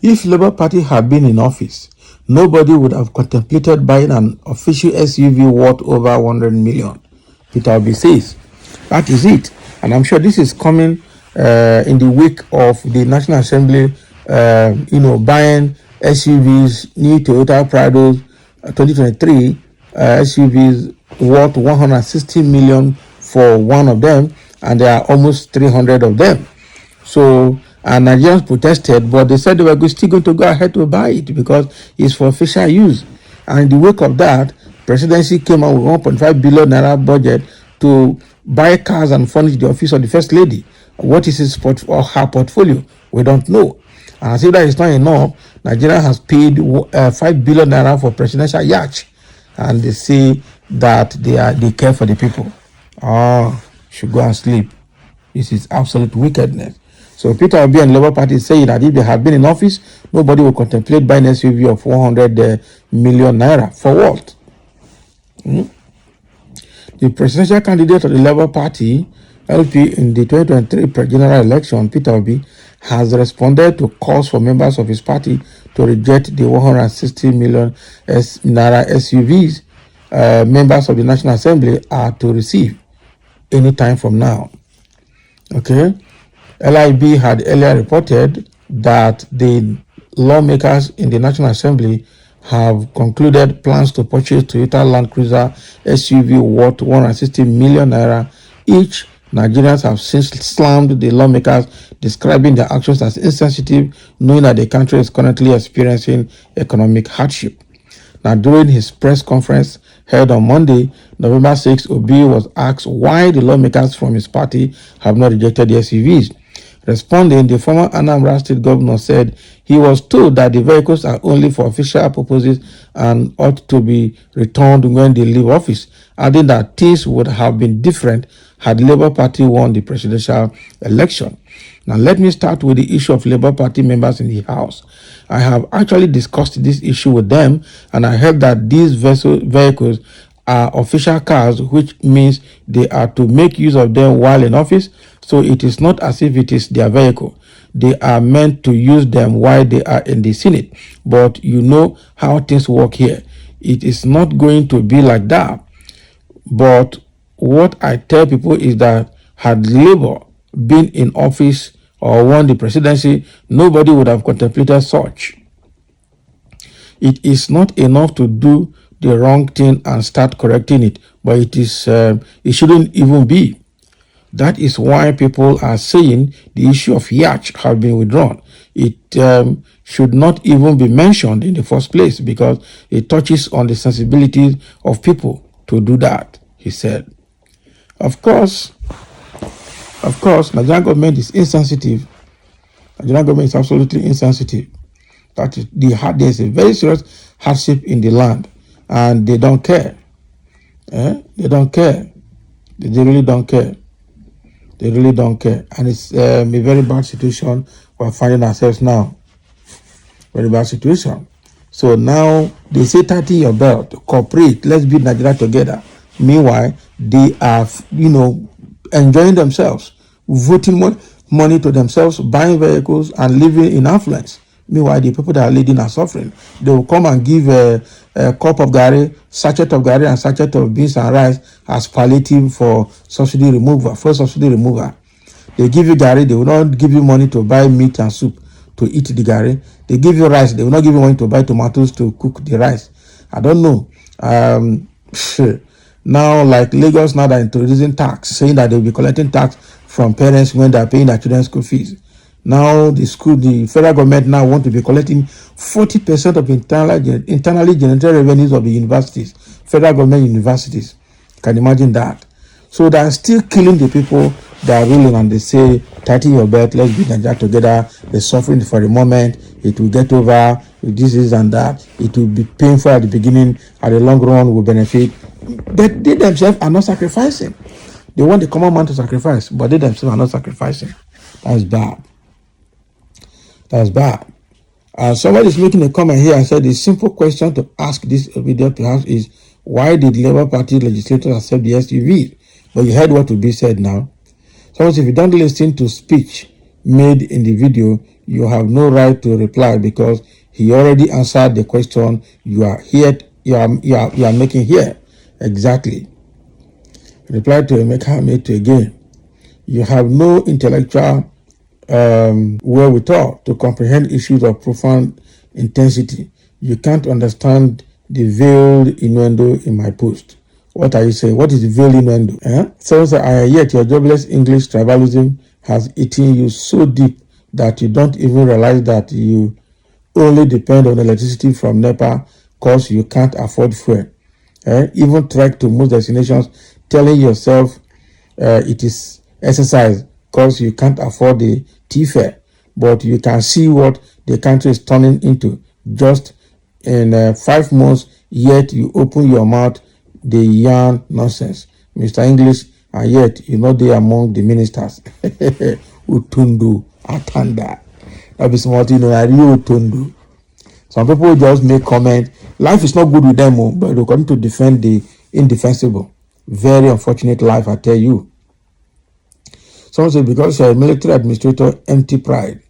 If Labour Party had been in office, nobody would have contemplated buying an official SUV worth over 100 million. Peter Obi says. That is it. And I'm sure this is coming in the wake of the National Assembly, buying SUVs, new Toyota Prados 2023 SUVs worth 160 million for one of them, and there are almost 300 of them. So, and Nigerians protested, but they said they were still going to go ahead to buy it because it's for official use. And in the wake of that, presidency came out with 1.5 billion naira budget to buy cars and furnish the office of the First Lady. What is his or her portfolio? We don't know. And as if that is not enough, Nigeria has paid 5 billion naira for presidential yacht, and they say that they care for the people. Should go and sleep. This is absolute wickedness. So Peter Obi and Labour Party is saying that if they had been in office, nobody will contemplate buying an SUV of 100 million naira. For what? The presidential candidate of the Labour Party, LP, in the 2023 general election, Peter Obi, has responded to calls for members of his party to reject the 160 million naira SUVs members of the National Assembly are to receive any time from now. Okay? LIB had earlier reported that the lawmakers in the National Assembly have concluded plans to purchase Toyota Land Cruiser SUV worth 160 million naira each. Nigerians have since slammed the lawmakers, describing their actions as insensitive, knowing that the country is currently experiencing economic hardship. Now, during his press conference held on Monday, November 6, Obi was asked why the lawmakers from his party have not rejected the SUVs. Responding, the former Anambra State governor said he was told that the vehicles are only for official purposes and ought to be returned when they leave office, adding that things would have been different had the Labour Party won the presidential election. Now, let me start with the issue of Labour Party members in the House. I have actually discussed this issue with them, and I heard that these vehicles are official cars, which means they are to make use of them while in office. So it is not as if it is their vehicle. They are meant to use them while they are in the Senate. But you know how things work here. It is not going to be like that. But what I tell people is that had Labour been in office or won the presidency, nobody would have contemplated such. It is not enough to do the wrong thing and start correcting it, but it shouldn't even be. That is why people are saying the issue of yacht have been withdrawn. It should not even be mentioned in the first place because it touches on the sensibilities of people to do that, he said. Of course, Nigerian government is insensitive. Nigerian government is absolutely insensitive. That is, there's a very serious hardship in the land, and they don't care. They don't care. They really don't care. They really don't care. And it's a very bad situation we're finding ourselves now. Very bad situation. So now they say tighten your belt, cooperate, let's build Nigeria together. Meanwhile, they are, enjoying themselves, voting money to themselves, buying vehicles, and living in affluence. Meanwhile, the people that are leading are suffering. They will come and give a cup of gari, sachet of gari, and sachet of beans and rice as palliative for subsidy removal, first subsidy removal. They give you gari, they will not give you money to buy meat and soup to eat the gari. They give you rice, they will not give you money to buy tomatoes to cook the rice. I don't know. Now, like Lagos, now they're introducing tax, saying that they'll be collecting tax from parents when they're paying their children's school fees. Now the federal government now want to be collecting 40% of internally generated revenues of the universities, federal government universities. Can you imagine that? So they are still killing the people that are ruling, and they say, tighten your belt, let's be Nigeria together. They're suffering for the moment. It will get over. This is and that. It will be painful at the beginning. At the long run, will benefit. But they themselves are not sacrificing. They want the common man to sacrifice, but they themselves are not sacrificing. That's bad. That's bad. Somebody is making a comment here and said the simple question to ask this video perhaps is, why did Labour Party legislators accept the SUV? But you heard what will be said now. So if you don't listen to speech made in the video, You have no right to reply because he already answered the question you are here. You are making here. Exactly. Reply to Emeka made to again. You have no intellectual wherewithal to comprehend issues of profound intensity. You can't understand the veiled innuendo in my post. What are you saying? What is the veiled innuendo? So yet your jobless English tribalism has eaten you so deep that you don't even realize that you only depend on electricity from NEPA because you can't afford fuel. Even trek to most destinations telling yourself it is exercise because you can't afford the tea-fare, but you can see what the country is turning into just in 5 months, yet you open your mouth, they yarn nonsense. Mr. English, and yet you know they are among the ministers. Utundu, Atanda. That be smart, you know, are you Utundu? Some people just make comment. Life is not good with them, but they're going to defend the indefensible. Very unfortunate life, I tell you. Someone said, because you're a military administrator, empty pride,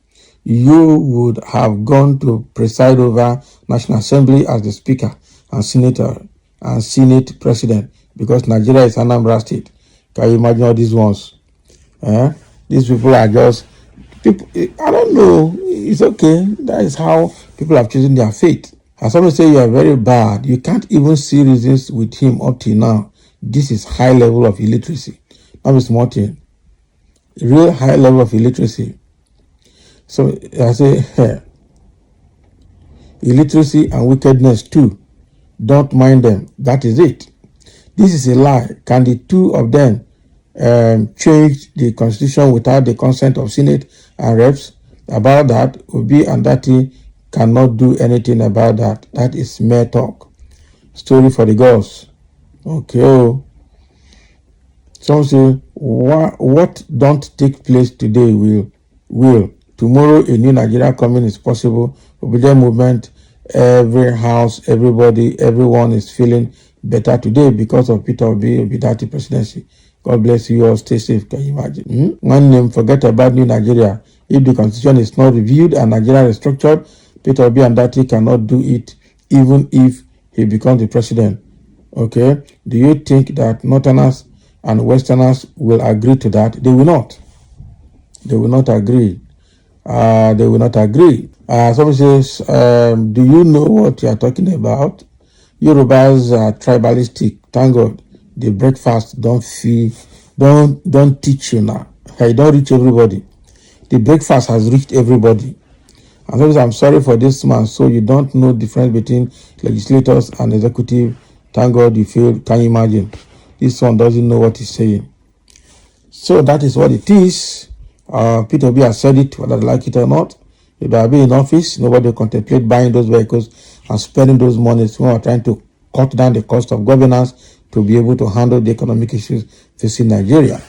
you would have gone to preside over National Assembly as the Speaker and Senator and Senate President because Nigeria is Anambra State. Can you imagine all these ones? These people are just people. I don't know. It's okay. That is how people have chosen their fate. And someone say you are very bad. You can't even see reasons with him up till now. This is high level of illiteracy. Not a small thing. Real high level of illiteracy. So I say illiteracy and wickedness too. Don't mind them. That is it. This is a lie. Can the two of them change the constitution without the consent of Senate and reps? About that, Obi and Dati cannot do anything about that. That is mere talk. Story for the gods. Okay. Some say what don't take place today will. Tomorrow a new Nigeria coming is possible. Obedient movement, every house, everybody, everyone is feeling better today because of Peter Obi Dati presidency. God bless you all. Stay safe. Can you imagine? One name, forget about new Nigeria. If the constitution is not reviewed and Nigeria is structured, Peter Obi and Dati cannot do it even if he becomes the president. Okay? Do you think that Northerners and Westerners will agree to that? They will not. They will not agree. They will not agree. Somebody says, do you know what you are talking about? Yorubas are tribalistic. Thank God. The breakfast don't teach you now. Hey, don't reach everybody. The breakfast has reached everybody. And sometimes I'm sorry for this man. So you don't know the difference between legislators and executive. Thank God you feel. Can you imagine? This one doesn't know what he's saying. So that is what it is. Peter Obi has said it, whether they like it or not. If they are being in office, nobody will contemplate buying those vehicles and spending those monies when we are trying to cut down the cost of governance to be able to handle the economic issues facing Nigeria.